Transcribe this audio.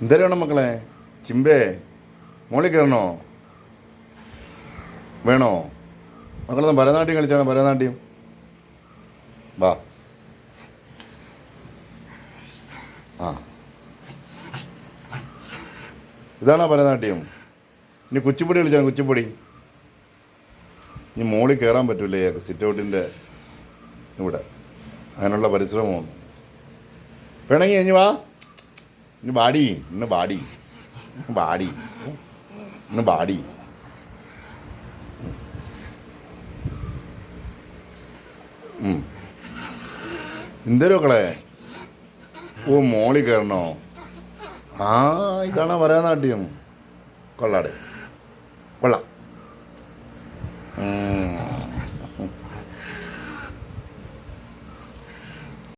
എന്തേലും വേണം മക്കളെ? ചിമ്പേ മോളിൽ കയറണോ? വേണോ? മക്കളൊന്ന് ഭരതനാട്യം കളിച്ചാണ്. ഭരതനാട്യം വാ. ആ, ഇതാണോ ഭരതനാട്യം? ഇനി കുച്ചിപ്പൊടി കളിച്ചാണ്. കുച്ചിപ്പൊടി. ഇനി മോളിൽ കയറാൻ പറ്റൂലേ സിറ്റ് ഔട്ടിൻ്റെ ഇവിടെ? അതിനുള്ള പരിശ്രമമാണ്. വേണമെങ്കിൽ ഇനി വാ. ഇന്ന് ബാടി. ഇന്ന് ബാടി. ബാടി. ഇന്ന് ബാടി. എന്തേലും മക്കളെ? ഓ, മോളിൽ കയറണോ? ആ, ഇതാണോ ഭരതനാട്യം? കൊള്ളാടെ, കൊള്ളാം.